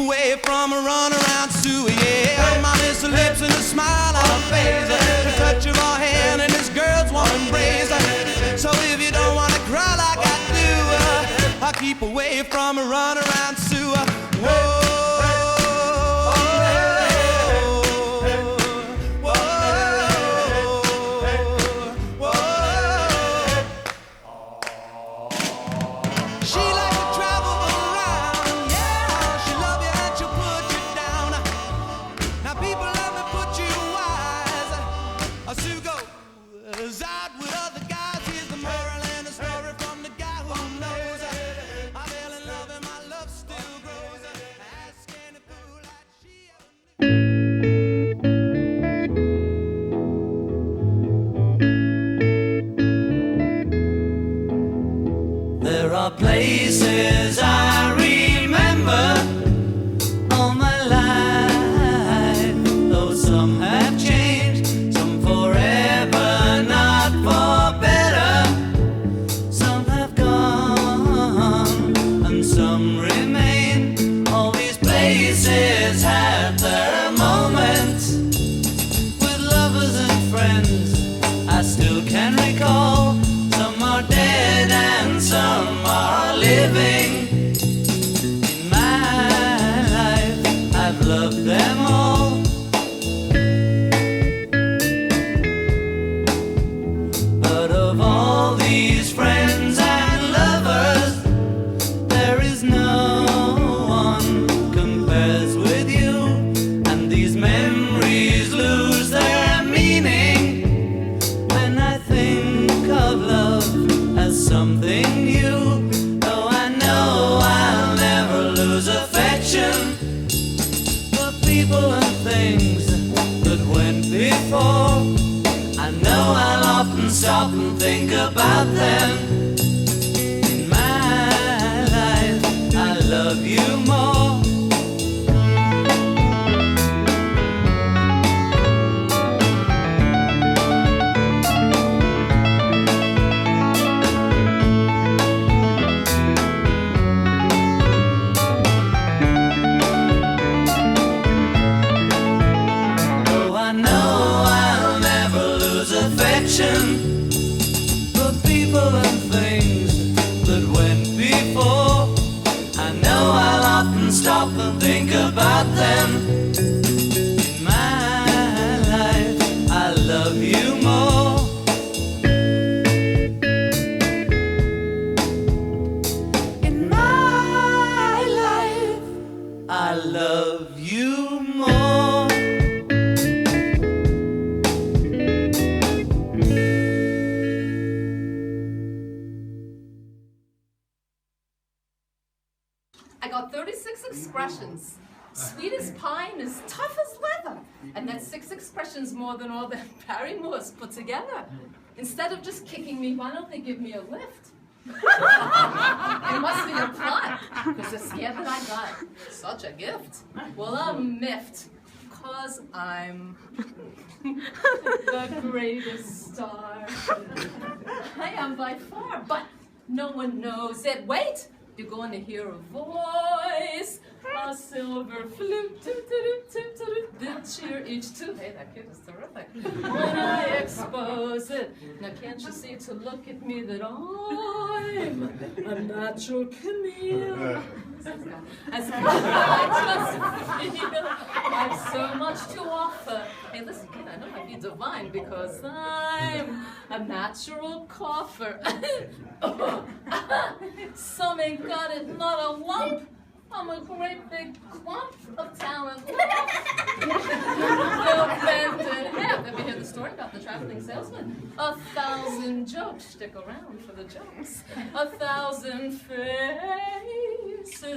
away from a runaround Sue, yeah. My miss her lips and a smile on her face, the touch of her hand and this girl's warm embrace. So if you don't wanna cry like I do, I'll keep away from a runaround Sue. Whoa. There are places I remember all my life, though some have changed, some forever, not for better. Some have gone and some remain. All these places have their moments with lovers and friends I still can recall. Some are dead and some are living. In my life, I've loved them all. But of all these friends and lovers, there is no one compares with you. And these memories lose their meaning when I think of love as something new. Though I know I'll never lose affection for people and things that went before. I know I'll often stop and think about them. In my life, I love you more. For people and things that went before. I know I'll often stop and think about them. In my life, I love you more. In my life, I love you more. I got 36 expressions. Sweet as pie and as tough as leather. And that's 6 expressions more than all the Barrymores put together. Instead of just kicking me, why don't they give me a lift? It must be a plot, because they're scared that I got such a gift. Well, I'm miffed, cause I'm the greatest star. I am by far, but no one knows it. Wait! You're going to hear a voice, a silver flute, they'll cheer each two. Hey, that kid is terrific. When I expose it, now can't you see to look at me that I'm a natural Camille? As I just feel I've so much to offer. Hey, listen, kid, I know I'd be divine because I'm a natural cougher. Some ain't got it, not a lump. I'm a great big clump of talent. They'll bend in half. Ever hear the story about the traveling salesman? 1,000 jokes. Stick around for the jokes. 1,000 faces.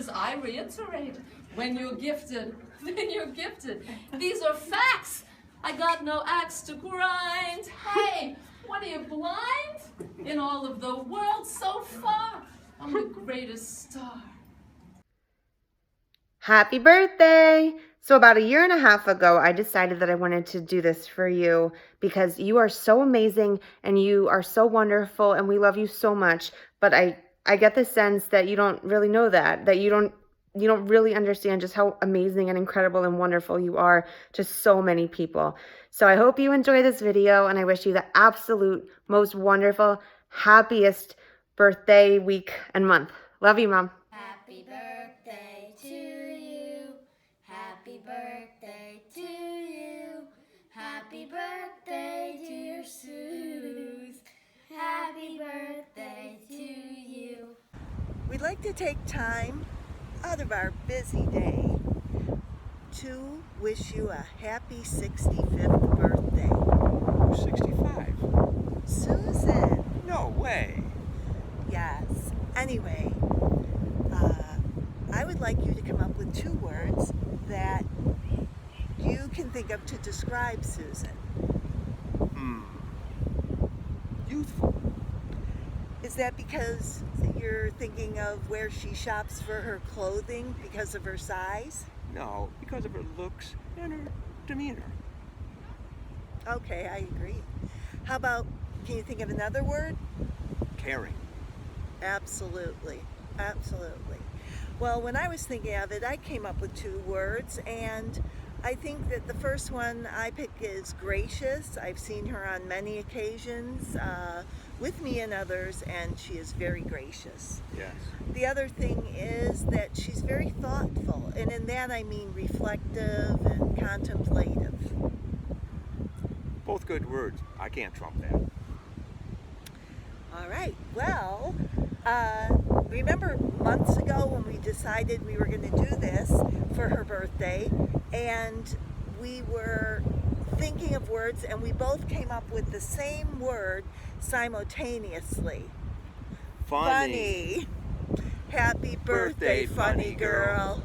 I reiterate, when you're gifted, then you're gifted. These are facts. I got no axe to grind. Hey, what are you, blind? In all of the world so far, I'm the greatest star. Happy birthday! So about 1.5 years ago, I decided that I wanted to do this for you because you are so amazing and you are so wonderful and we love you so much. But I get the sense that you don't really know that you don't you don't really understand just how amazing and incredible and wonderful you are to so many people. So I hope you enjoy this video, and I wish you the absolute most wonderful, happiest birthday week and month. Love you, Mom. Happy birthday to you. Happy birthday to you. Happy birthday, dear Suze. Happy birthday to you. We'd like to take time out of our busy day to wish you a happy 65th birthday. 65? Susan! No way. Yes. Anyway, I would like you to come up with 2 words that you can think of to describe Susan. Youthful. Is that because you're thinking of where she shops for her clothing because of her size? No, because of her looks and her demeanor. Okay, I agree. How about, can you think of another word? Caring. Absolutely, absolutely. Well, when I was thinking of it, I came up with 2 words, and I think that the first one I pick is gracious. I've seen her on many occasions with me and others, and she is very gracious. Yes. The other thing is that she's very thoughtful, and in that I mean reflective and contemplative. Both good words. I can't trump that. All right, well, remember months ago when we decided we were going to do this for her birthday, and we were thinking of words, and we both came up with the same word simultaneously. Funny. Happy birthday, funny girl.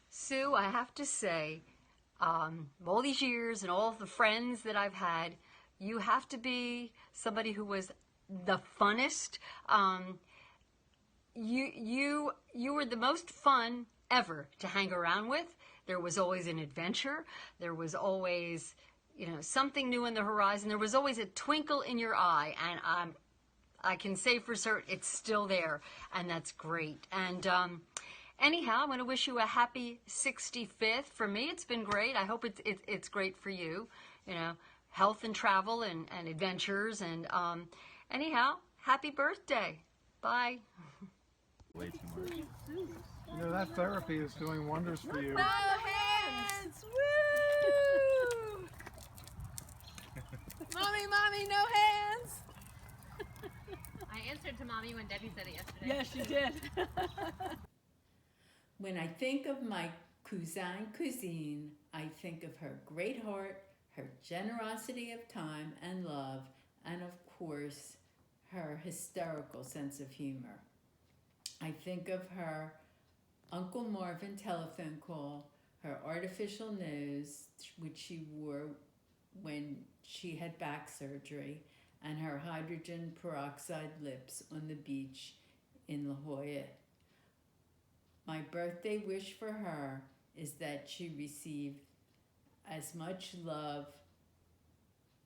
Sue, I have to say, all these years and all of the friends that I've had, you have to be somebody who was the funnest. You were the most fun ever to hang around with. There was always an adventure. There was always, something new on the horizon. There was always a twinkle in your eye, and I can say for certain it's still there, and that's great. And anyhow, I want to wish you a happy 65th. For me, it's been great. I hope it's great for you. Health and travel and adventures. And anyhow, happy birthday. Bye. Way too much. That therapy is doing wonders for you. No hands! Woo! Mommy, no hands! I answered to Mommy when Debbie said it yesterday. Yes, she did. When I think of my cousine, I think of her great heart, her generosity of time and love, and of course, her hysterical sense of humor. I think of her Uncle Marvin telephone call, her artificial nose, which she wore when she had back surgery, and her hydrogen peroxide lips on the beach in La Jolla. My birthday wish for her is that she receive as much love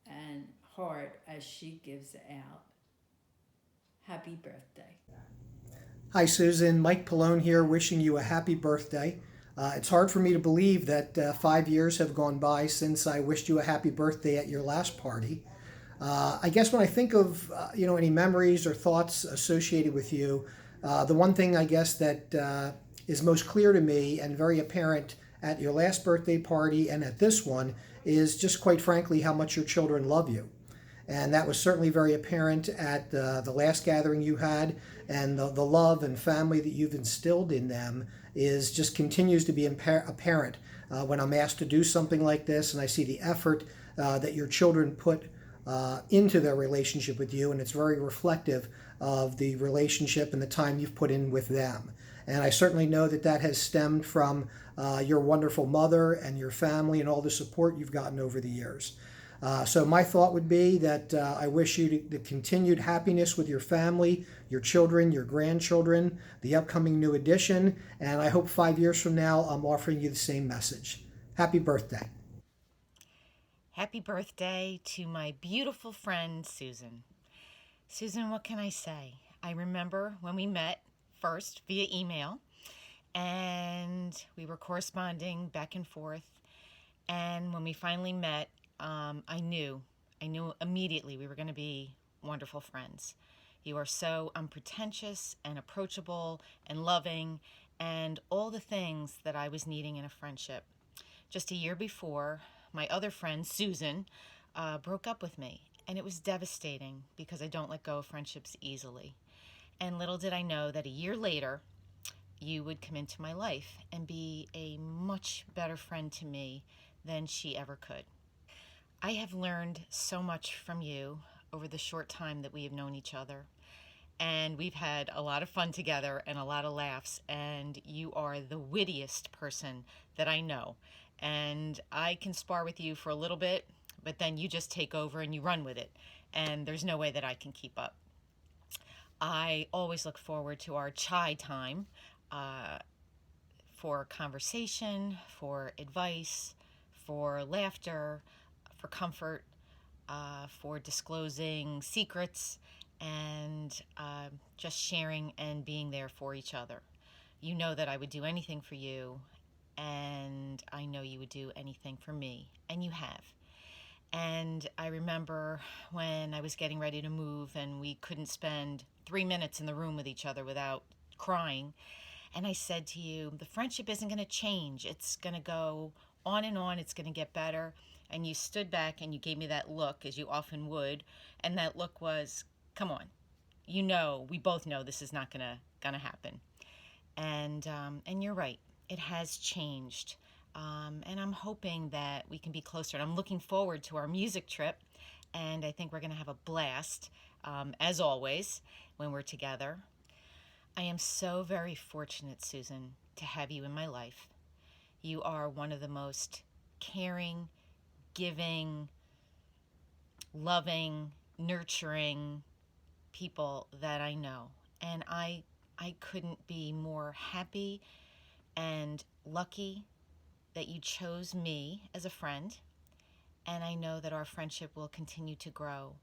and heart as she gives out. Happy birthday. Hi Susan, Mike Pallone here wishing you a happy birthday. It's hard for me to believe that 5 years have gone by since I wished you a happy birthday at your last party. I guess when I think of any memories or thoughts associated with you, the one thing I guess that is most clear to me and very apparent at your last birthday party and at this one is just quite frankly how much your children love you. And that was certainly very apparent at the last gathering you had, and the love and family that you've instilled in them just continues to be apparent when I'm asked to do something like this, and I see the effort that your children put into their relationship with you, and it's very reflective of the relationship and the time you've put in with them. And I certainly know that that has stemmed from your wonderful mother and your family and all the support you've gotten over the years. So my thought would be that I wish you the continued happiness with your family, your children, your grandchildren, the upcoming new edition, and I hope 5 years from now I'm offering you the same message. Happy birthday. Happy birthday to my beautiful friend, Susan. Susan, what can I say? I remember when we met first via email, and we were corresponding back and forth. And when we finally met, I knew immediately we were going to be wonderful friends. You are so unpretentious and approachable and loving and all the things that I was needing in a friendship. Just a year before, my other friend, Susan, broke up with me. And it was devastating because I don't let go of friendships easily. And little did I know that a year later, you would come into my life and be a much better friend to me than she ever could. I have learned so much from you over the short time that we have known each other. And we've had a lot of fun together and a lot of laughs. And you are the wittiest person that I know. And I can spar with you for a little bit, but then you just take over and you run with it. And there's no way that I can keep up. I always look forward to our chai time for conversation, for advice, for laughter, for comfort, for disclosing secrets, and just sharing and being there for each other. You know that I would do anything for you, and I know you would do anything for me, and you have. And I remember when I was getting ready to move and we couldn't spend 3 minutes in the room with each other without crying. And I said to you, the friendship isn't going to change. It's going to go on and on. It's going to get better. And you stood back and you gave me that look, as you often would. And that look was, come on. You know, we both know this is not going to happen. And you're right. It has changed. And I'm hoping that we can be closer. And I'm looking forward to our music trip. And I think we're going to have a blast, as always, when we're together. I am so very fortunate, Susan, to have you in my life. You are one of the most caring, giving, loving, nurturing people that I know. And I couldn't be more happy and lucky that you chose me as a friend. And I know that our friendship will continue to grow.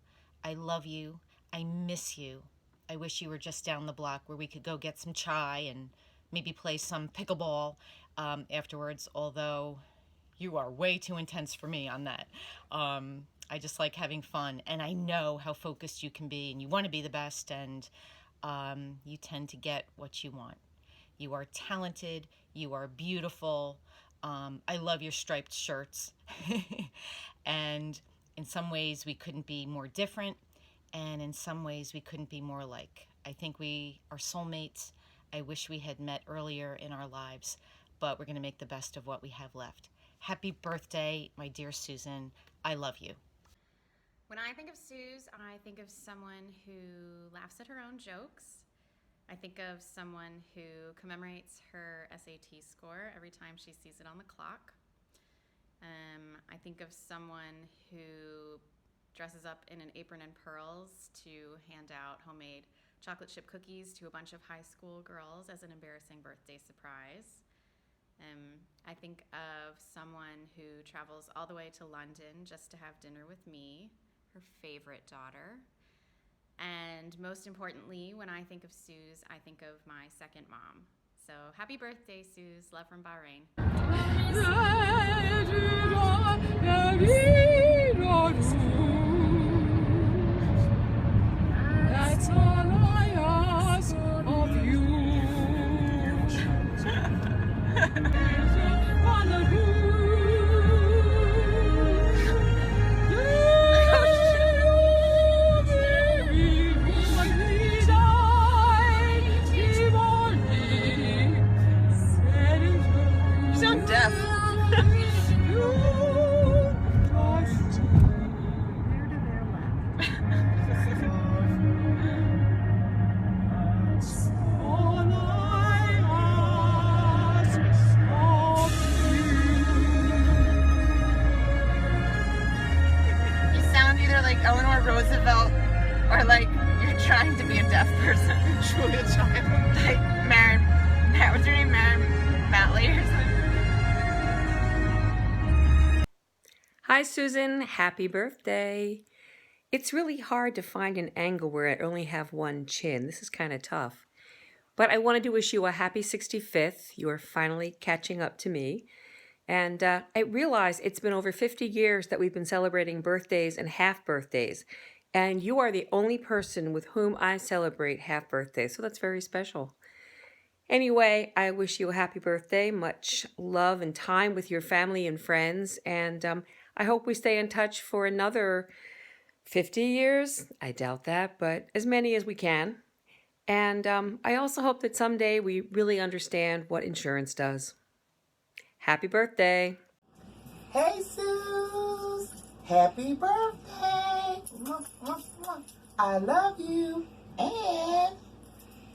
I love you. I miss you. I wish you were just down the block where we could go get some chai and maybe play some pickleball afterwards, although you are way too intense for me on that. I just like having fun, and I know how focused you can be, and you want to be the best, and you tend to get what you want. You are talented. You are beautiful. I love your striped shirts. And in some ways, we couldn't be more different. And in some ways, we couldn't be more alike. I think we are soulmates. I wish we had met earlier in our lives, but we're going to make the best of what we have left. Happy birthday, my dear Susan. I love you. When I think of Suze, I think of someone who laughs at her own jokes. I think of someone who commemorates her SAT score every time she sees it on the clock. I think of someone who dresses up in an apron and pearls to hand out homemade chocolate chip cookies to a bunch of high school girls as an embarrassing birthday surprise. I think of someone who travels all the way to London just to have dinner with me, her favorite daughter. And most importantly, when I think of Suze, I think of my second mom. So happy birthday, Suze. Love from Bahrain. That's all I ask of you. You sound deaf. Eleanor Roosevelt, or like you're trying to be a deaf person. Julia Child. Like Matt, what's your name? Matley or something. Hi Susan, happy birthday. It's really hard to find an angle where I only have one chin. This is kind of tough. But I wanted to wish you a happy 65th. You are finally catching up to me. And I realize it's been over 50 years that we've been celebrating birthdays and half birthdays. And you are the only person with whom I celebrate half birthdays. So that's very special. Anyway, I wish you a happy birthday. Much love and time with your family and friends. And I hope we stay in touch for another 50 years. I doubt that, but as many as we can. And I also hope that someday we really understand what insurance does. Happy birthday. Hey, Suze. Happy birthday. I love you. And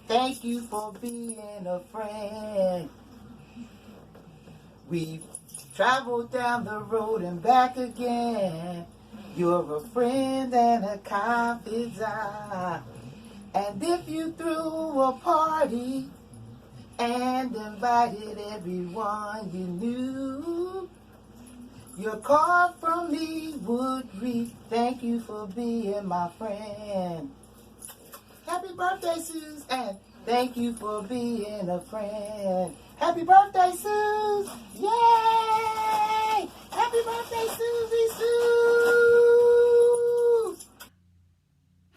thank you for being a friend. We've traveled down the road and back again. You're a friend and a confidant. And if you threw a party and invited everyone you knew, your card from me would read, thank you for being my friend. Happy birthday, Suze, and thank you for being a friend. Happy birthday, Suze! Yay! Happy birthday, Susie Suze!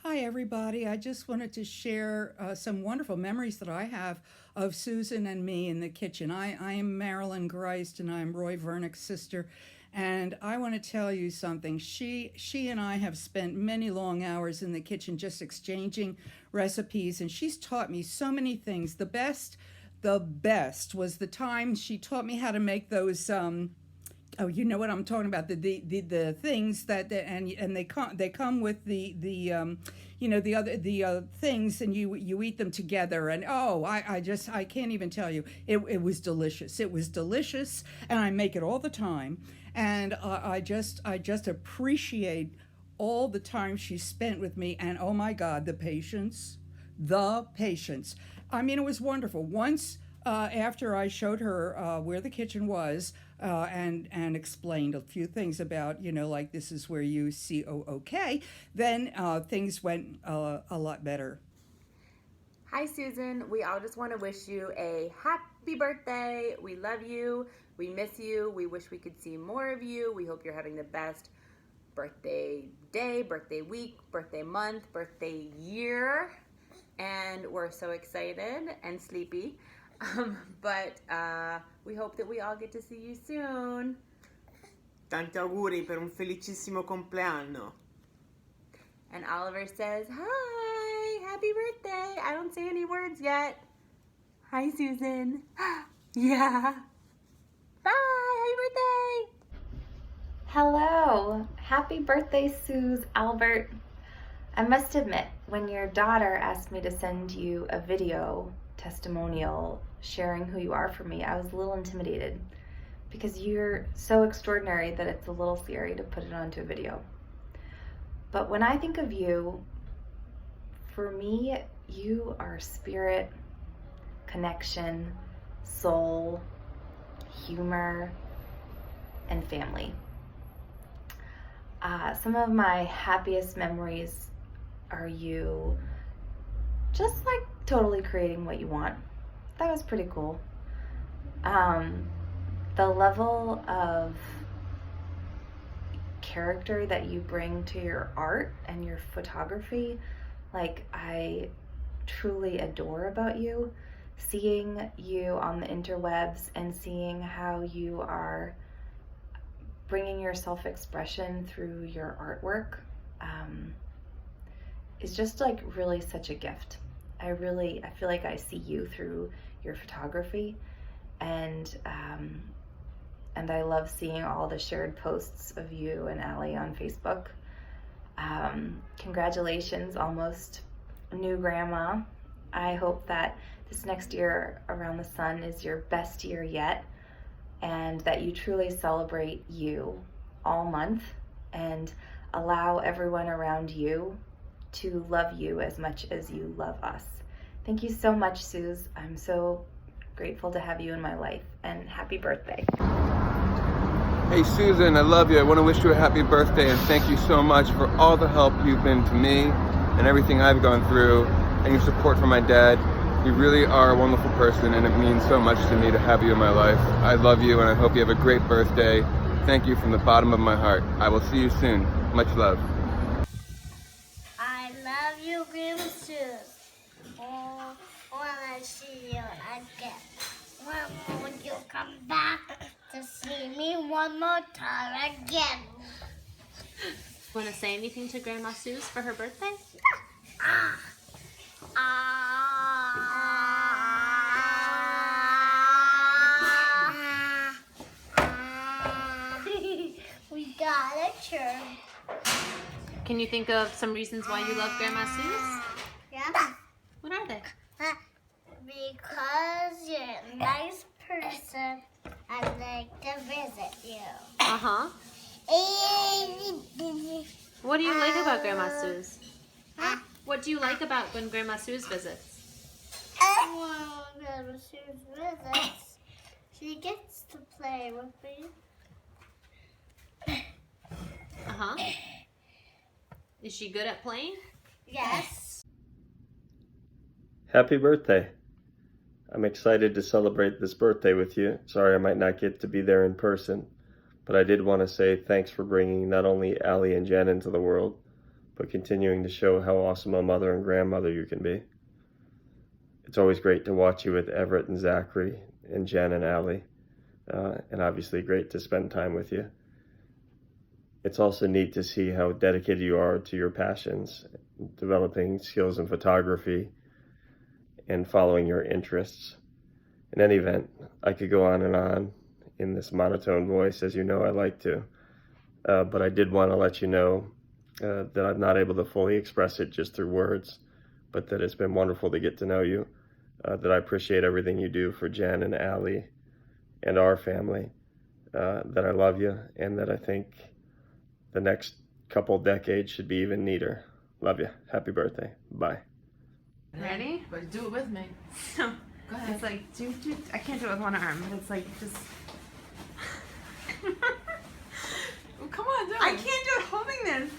Hi, everybody. I just wanted to share some wonderful memories that I have of Susan and me in the kitchen. I am Marilyn Greist, and I'm Roy Vernick's sister. And I want to tell you something. She and I have spent many long hours in the kitchen just exchanging recipes, and she's taught me so many things. The best was the time she taught me how to make those oh, you know what I'm talking about, the things that and they come with the you know, the other things, and you eat them together, and oh, I can't even tell you. It was delicious. It was delicious, and I make it all the time, and I just appreciate all the time she spent with me, and oh my God, the patience. I mean, it was wonderful. Once after I showed her where the kitchen was, and explained a few things about, you know, like this is where you COOK, then things went a lot better. Hi, Susan. We all just want to wish you a happy birthday. We love you. We miss you. We wish we could see more of you. We hope you're having the best birthday day, birthday week, birthday month, birthday year. And we're so excited and sleepy. But we hope that we all get to see you soon. Tanti auguri per un felicissimo compleanno. And Oliver says, hi, happy birthday. I don't say any words yet. Hi, Susan. Yeah. Bye, happy birthday. Hello, happy birthday, Suze, Albert. I must admit, when your daughter asked me to send you a video testimonial sharing who you are for me, I was a little intimidated because you're so extraordinary that it's a little scary to put it onto a video. But when I think of you, for me, you are spirit, connection, soul, humor, and family. Some of my happiest memories are you just like totally creating what you want. That was pretty cool. The level of character that you bring to your art and your photography, like I truly adore about you. Seeing you on the interwebs and seeing how you are bringing your self-expression through your artwork is just like really such a gift. I feel like I see you through your photography, and I love seeing all the shared posts of you and Allie on Facebook. Congratulations, almost new grandma. I hope that this next year around the sun is your best year yet, and that you truly celebrate you all month and allow everyone around you to love you as much as you love us. Thank you so much, Suze. I'm so grateful to have you in my life, and happy birthday. Hey Susan, I love you. I want to wish you a happy birthday and thank you so much for all the help you've been to me and everything I've gone through, and your support for my dad. You really are a wonderful person, and it means so much to me to have you in my life. I love you, and I hope you have a great birthday. Thank you from the bottom of my heart. I will see you soon. Much love. I love you, Grandma Sue. Oh, when I see you again. When will you come back to see me one more time again? Want to say anything to Grandma Suze for her birthday? We got a churn. Can you think of some reasons why you love Grandma Suze? Yeah. What are they? Because you're a nice person. I like to visit you. Uh-huh. What do you like about Grandma Suze? What do you like about when Grandma Suze visits? When Grandma Suze visits, she gets to play with me. Uh-huh. Is she good at playing? Yes. Happy birthday. I'm excited to celebrate this birthday with you. Sorry I might not get to be there in person, but I did want to say thanks for bringing not only Allie and Jen into the world, but continuing to show how awesome a mother and grandmother you can be. It's always great to watch you with Everett and Zachary and Jen and Allie, and obviously great to spend time with you. It's also neat to see how dedicated you are to your passions, developing skills in photography and following your interests. In any event, I could go on and on in this monotone voice, as you know I like to, but I did want to let you know that I'm not able to fully express it just through words, but that it's been wonderful to get to know you, that I appreciate everything you do for Jen and Allie and our family, that I love you, and that I think the next couple decades should be even neater. Love you. Happy birthday. Bye. Ready? But do it with me. Go ahead. It's like, I can't do it with one arm, but it's like, just. Well, come on, do it. I can't do it holding this.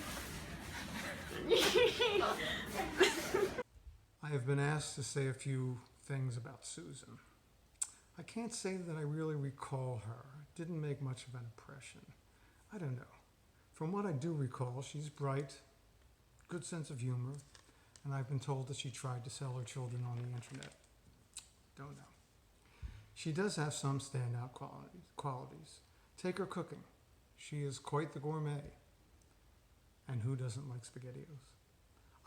I have been asked to say a few things about Susan. I can't say that I really recall her. It didn't make much of an impression. I don't know. From what I do recall, she's bright, good sense of humor, and I've been told that she tried to sell her children on the internet. Don't know. She does have some standout qualities. Take her cooking. She is quite the gourmet. And who doesn't like SpaghettiOs?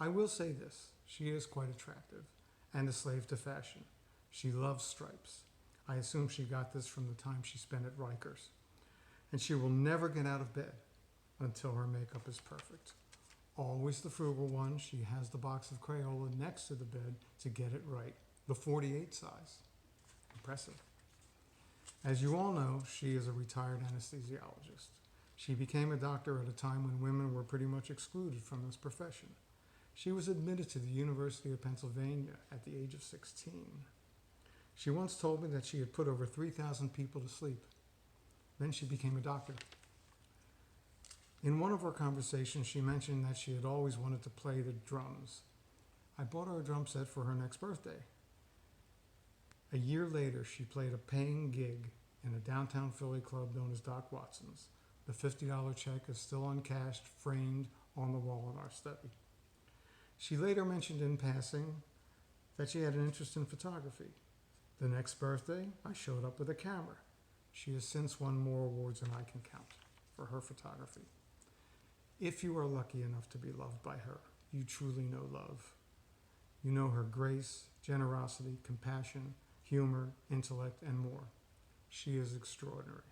I will say this, she is quite attractive and a slave to fashion. She loves stripes. I assume she got this from the time she spent at Rikers. And she will never get out of bed until her makeup is perfect. Always the frugal one, she has the box of Crayola next to the bed to get it right. The 48 size. Impressive. As you all know, she is a retired anesthesiologist. She became a doctor at a time when women were pretty much excluded from this profession. She was admitted to the University of Pennsylvania at the age of 16. She once told me that she had put over 3,000 people to sleep. Then she became a doctor. In one of our conversations, she mentioned that she had always wanted to play the drums. I bought her a drum set for her next birthday. A year later, she played a paying gig in a downtown Philly club known as Doc Watson's. The $50 check is still uncashed, framed on the wall in our study. She later mentioned in passing that she had an interest in photography. The next birthday, I showed up with a camera. She has since won more awards than I can count for her photography. If you are lucky enough to be loved by her, you truly know love. You know her grace, generosity, compassion, humor, intellect, and more. She is extraordinary.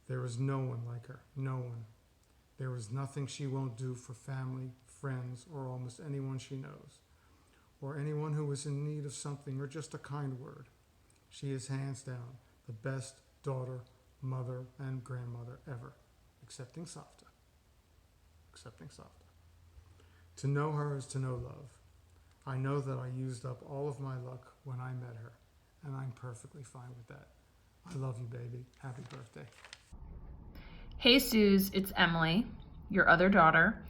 There is no one like her, no one. There is nothing she won't do for family, friends, or almost anyone she knows, or anyone who is in need of something or just a kind word. She is hands down the best daughter, mother, and grandmother ever, excepting Safta. To know her is to know love. I know that I used up all of my luck when I met her, and I'm perfectly fine with that. I love you, baby. Happy birthday. Hey Suze, it's Emily. your other daughter.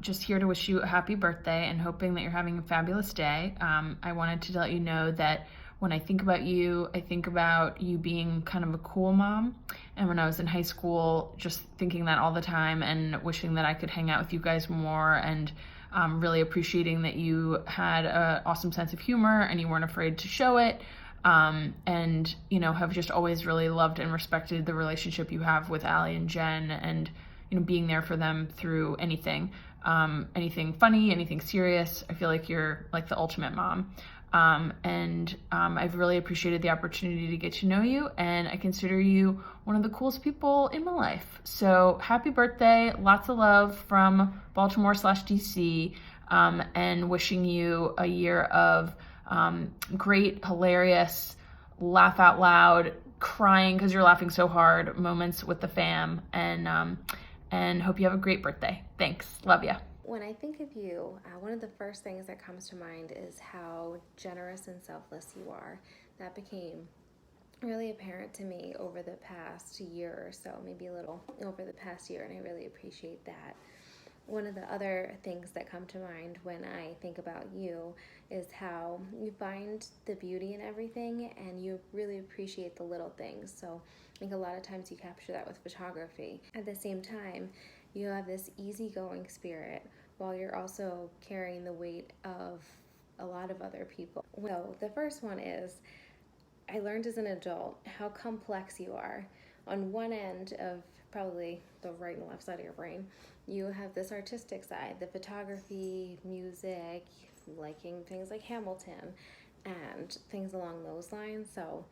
Just here to wish you a happy birthday and hoping that you're having a fabulous day. I wanted to let you know that when I think about you being kind of a cool mom. And when I was in high school, just thinking that all the time and wishing that I could hang out with you guys more, and really appreciating that you had an awesome sense of humor and you weren't afraid to show it. And, you know, have just always really loved and respected the relationship you have with Allie and Jen, and, you know, being there for them through anything funny, anything serious. I feel like you're like the ultimate mom. I've really appreciated the opportunity to get to know you, and I consider you one of the coolest people in my life. So happy birthday, lots of love from Baltimore/DC, and wishing you a year of great, hilarious, laugh out loud, crying because you're laughing so hard moments with the fam, and hope you have a great birthday. Thanks, love ya. When I think of you, one of the first things that comes to mind is how generous and selfless you are. That became really apparent to me over the past year or so, maybe a little over the past year, and I really appreciate that. One of the other things that come to mind when I think about you is how you find the beauty in everything, and you really appreciate the little things. So I think a lot of times you capture that with photography. At the same time, you have this easygoing spirit while you're also carrying the weight of a lot of other people. Well, the first one is, I learned as an adult how complex you are. On one end of probably the right and left side of your brain, you have this artistic side, the photography, music, liking things like Hamilton and things along those lines. So,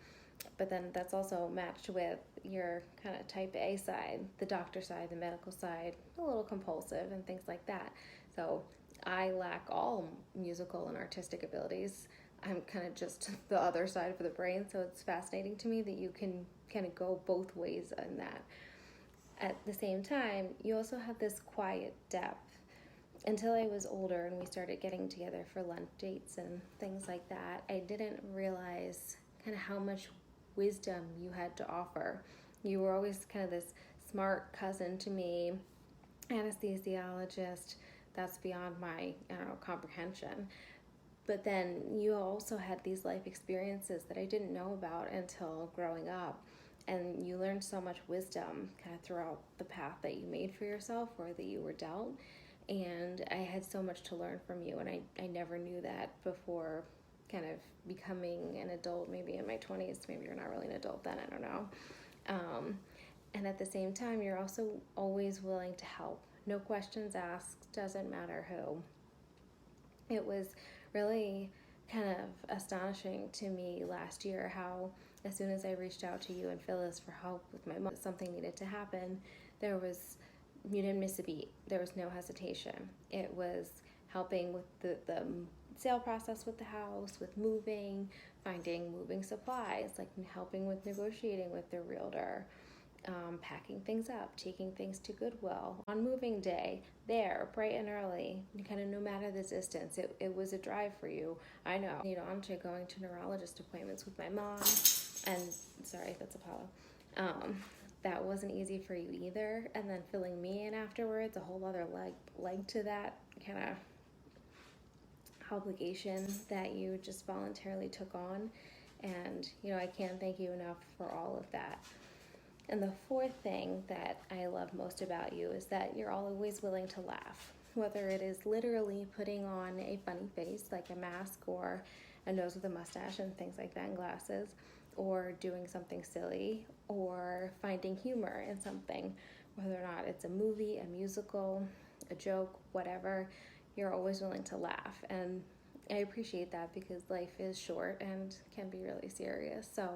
but then that's also matched with your kind of type A side, the doctor side, the medical side, a little compulsive and things like that. So I lack all musical and artistic abilities. I'm kind of just the other side of the brain, so it's fascinating to me that you can kind of go both ways in that. At the same time, you also have this quiet depth. Until I was older and we started getting together for lunch dates and things like that, I didn't realize kind of how much wisdom you had to offer. You were always kind of this smart cousin to me, anesthesiologist. That's beyond my, comprehension. But then you also had these life experiences that I didn't know about until growing up. And you learned so much wisdom kind of throughout the path that you made for yourself or that you were dealt. And I had so much to learn from you, and I never knew that before kind of becoming an adult, maybe in my 20s. Maybe you're not really an adult then, I don't know. And at the same time, you're also always willing to help. No questions asked, doesn't matter who. It was really kind of astonishing to me last year how as soon as I reached out to you and Phyllis for help with my mom, something needed to happen, you didn't miss a beat. There was no hesitation. It was helping with the sale process with the house, with moving, finding moving supplies, like helping with negotiating with the realtor, packing things up, taking things to Goodwill. On moving day, there, bright and early, kind of no matter the distance, it was a drive for you. I know. On to going to neurologist appointments with my mom, and sorry, that's Apollo. That wasn't easy for you either. And then filling me in afterwards, a whole other leg to that kind of obligation that you just voluntarily took on. And, I can't thank you enough for all of that. And the fourth thing that I love most about you is that you're always willing to laugh, whether it is literally putting on a funny face, like a mask or a nose with a mustache and things like that, and glasses, or doing something silly, or finding humor in something, whether or not it's a movie, a musical, a joke, whatever, you're always willing to laugh. And I appreciate that because life is short and can be really serious. So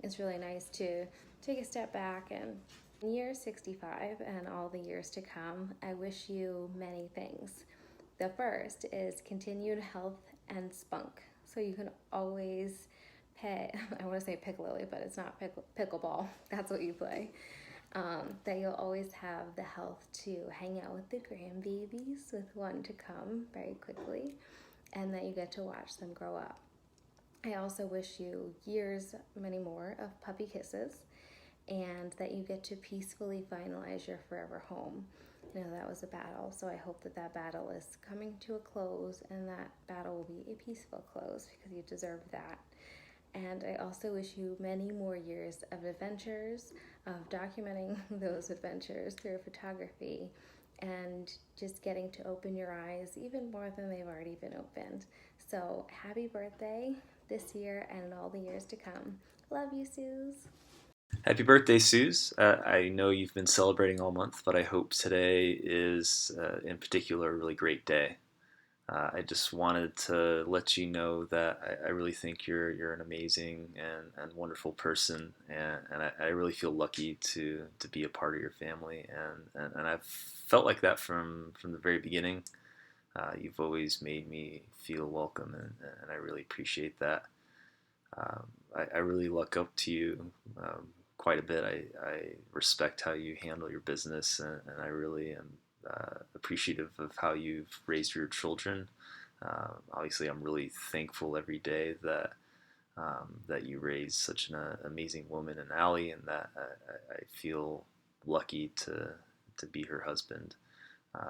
it's really nice to take a step back, and in year 65 and all the years to come, I wish you many things. The first is continued health and spunk. So you can always I want to say piccalilli, but it's not pickleball. That's what you play. That you'll always have the health to hang out with the grandbabies, with one to come very quickly, and that you get to watch them grow up. I also wish you years, many more, of puppy kisses, and that you get to peacefully finalize your forever home. You know, that was a battle, so I hope that that battle is coming to a close and that battle will be a peaceful close because you deserve that. And I also wish you many more years of adventures, of documenting those adventures through photography and just getting to open your eyes even more than they've already been opened. So happy birthday this year and all the years to come. Love you, Suze. Happy birthday, Suze. I know you've been celebrating all month, but I hope today is, in particular, a really great day. I just wanted to let you know that I really think you're an amazing and wonderful person, and I really feel lucky to be a part of your family, and I've felt like that from the very beginning. You've always made me feel welcome, and I really appreciate that. I really look up to you quite a bit. I respect how you handle your business, and I really am appreciative of how you've raised your children. Obviously, I'm really thankful every day that you raised such an amazing woman in Allie, and that I feel lucky to be her husband.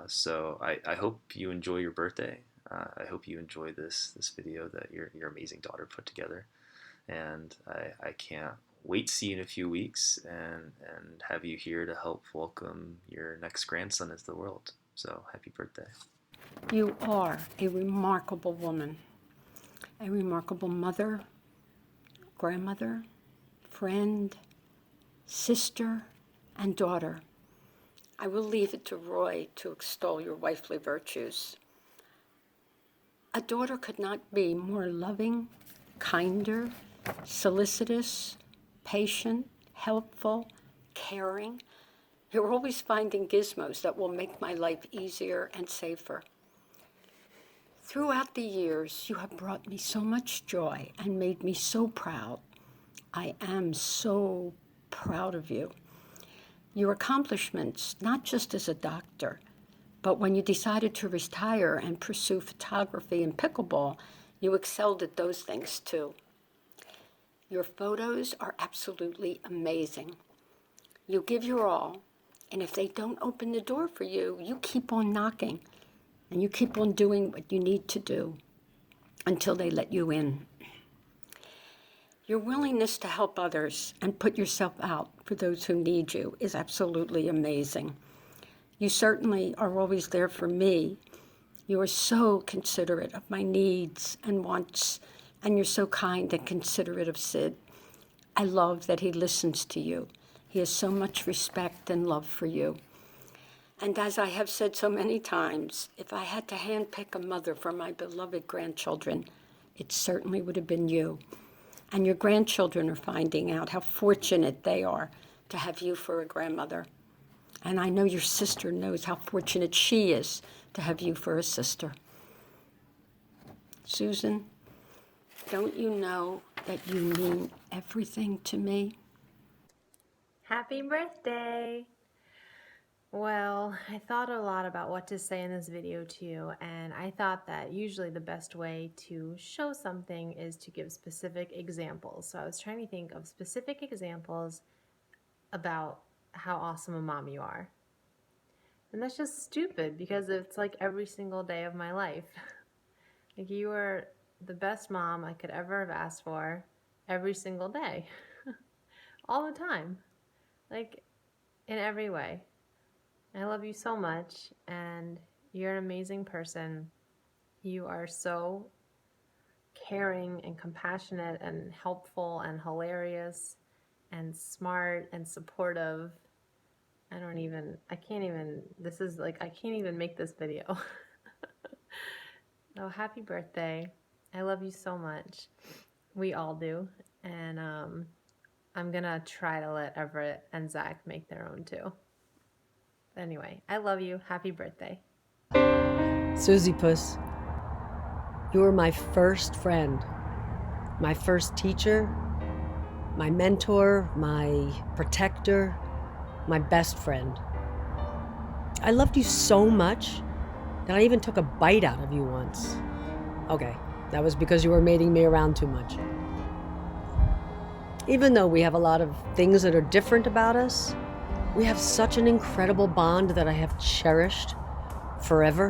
So I hope you enjoy your birthday. I hope you enjoy this video that your amazing daughter put together, and I can't wait to see you in a few weeks and have you here to help welcome your next grandson into the world. So happy birthday. You are a remarkable woman, a remarkable mother, grandmother, friend, sister, and daughter. I will leave it to Roy to extol your wifely virtues. A daughter could not be more loving, kinder, solicitous, patient, helpful, caring. You're always finding gizmos that will make my life easier and safer. Throughout the years, you have brought me so much joy and made me so proud. I am so proud of you. Your accomplishments, not just as a doctor, but when you decided to retire and pursue photography and pickleball, you excelled at those things too. Your photos are absolutely amazing. You give your all, and if they don't open the door for you, you keep on knocking, and you keep on doing what you need to do until they let you in. Your willingness to help others and put yourself out for those who need you is absolutely amazing. You certainly are always there for me. You are so considerate of my needs and wants, and you're so kind and considerate of Sid. I love that he listens to you. He has so much respect and love for you. And as I have said so many times, if I had to handpick a mother for my beloved grandchildren, it certainly would have been you. And your grandchildren are finding out how fortunate they are to have you for a grandmother. And I know your sister knows how fortunate she is to have you for a sister. Susan, don't you know that you mean everything to me? Happy birthday! Well, I thought a lot about what to say in this video to you, and I thought that usually the best way to show something is to give specific examples. So I was trying to think of specific examples about how awesome a mom you are. And that's just stupid because it's like every single day of my life. Like, you are the best mom I could ever have asked for every single day. All the time. Like, in every way. I love you so much, and you're an amazing person. You are so caring and compassionate and helpful and hilarious and smart and supportive. I can't even make this video. Oh, happy birthday. I love you so much. We all do. And I'm gonna try to let Everett and Zach make their own too. Anyway, I love you. Happy birthday. Susie Puss, you were my first friend, my first teacher, my mentor, my protector, my best friend. I loved you so much that I even took a bite out of you once. Okay, that was because you were mating me around too much. Even though we have a lot of things that are different about us, We have such an incredible bond that I have cherished forever.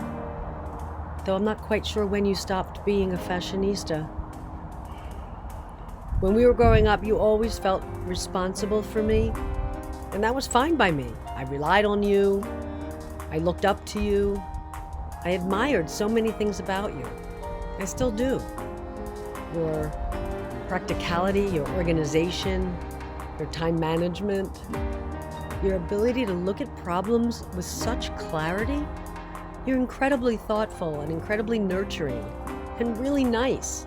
Though I'm not quite sure when you stopped being a fashionista. When we were growing up, you always felt responsible for me, and that was fine by me. I relied on you. I looked up to you. I admired so many things about you. I still do. Your practicality, your organization, your time management, your ability to look at problems with such clarity. You're incredibly thoughtful and incredibly nurturing and really nice.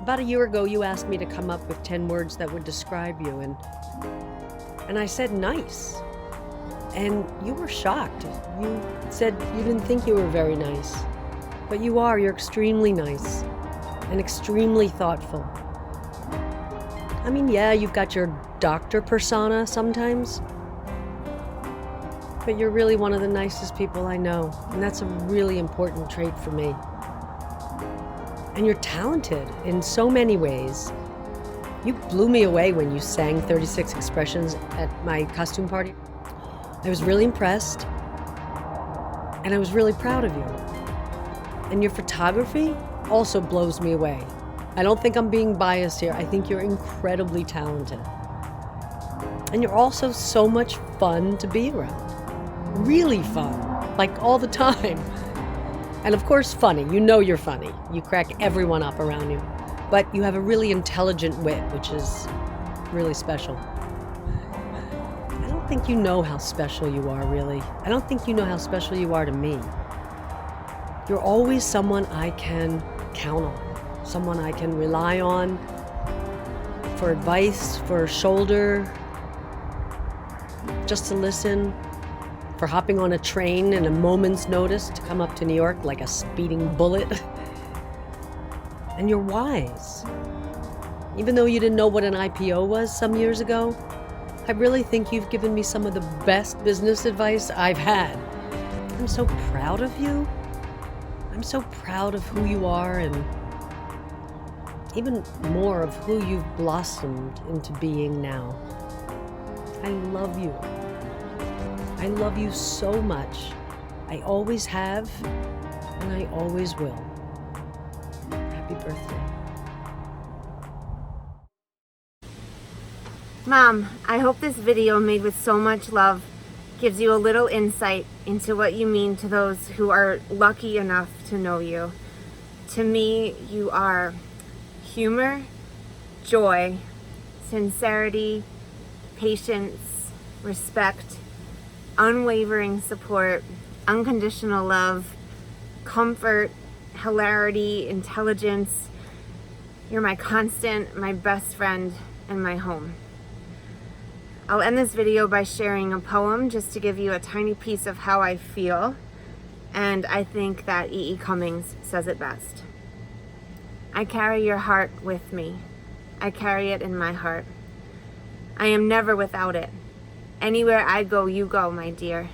About a year ago, you asked me to come up with 10 words that would describe you, and I said nice. And you were shocked. You said you didn't think you were very nice. But you are. You're extremely nice and extremely thoughtful. I mean, yeah, you've got your doctor persona sometimes, but you're really one of the nicest people I know, and that's a really important trait for me. And you're talented in so many ways. You blew me away when you sang 36 Expressions at my costume party. I was really impressed, and I was really proud of you. And your photography also blows me away. I don't think I'm being biased here. I think you're incredibly talented. And you're also so much fun to be around. Really fun, like all the time. And of course funny. You know you're funny. You crack everyone up around you. But you have a really intelligent wit, which is really special. I don't think you know how special you are, really. I don't think you know how special you are to me. You're always someone I can count on, someone I can rely on for advice, for a shoulder, just to listen, for hopping on a train in a moment's notice to come up to New York like a speeding bullet. And you're wise. Even though you didn't know what an IPO was some years ago, I really think you've given me some of the best business advice I've had. I'm so proud of you. I'm so proud of who you are, and even more of who you've blossomed into being now. I love you. I love you so much. I always have, and I always will. Happy birthday. Mom, I hope this video made with so much love gives you a little insight into what you mean to those who are lucky enough to know you. To me, you are humor, joy, sincerity, patience, respect, unwavering support, unconditional love, comfort, hilarity, intelligence. You're my constant, my best friend, and my home. I'll end this video by sharing a poem just to give you a tiny piece of how I feel, and I think that E.E. Cummings says it best. I carry your heart with me. I carry it in my heart. I am never without it. Anywhere I go, you go, my dear.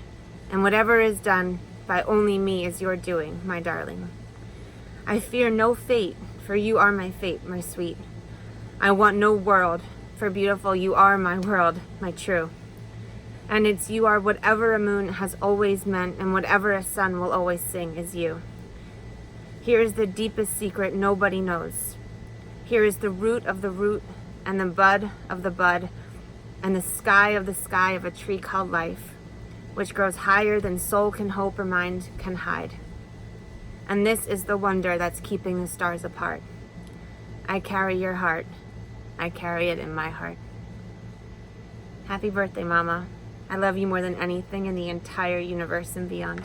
And whatever is done by only me is your doing, my darling. I fear no fate, for you are my fate, my sweet. I want no world, for beautiful you are my world, my true. And it's you are whatever a moon has always meant, and whatever a sun will always sing is you. Here is the deepest secret nobody knows. Here is the root of the root, and the bud of the bud, and the sky of a tree called life, which grows higher than soul can hope or mind can hide. And this is the wonder that's keeping the stars apart. I carry your heart. I carry it in my heart. Happy birthday, Mama. I love you more than anything in the entire universe and beyond.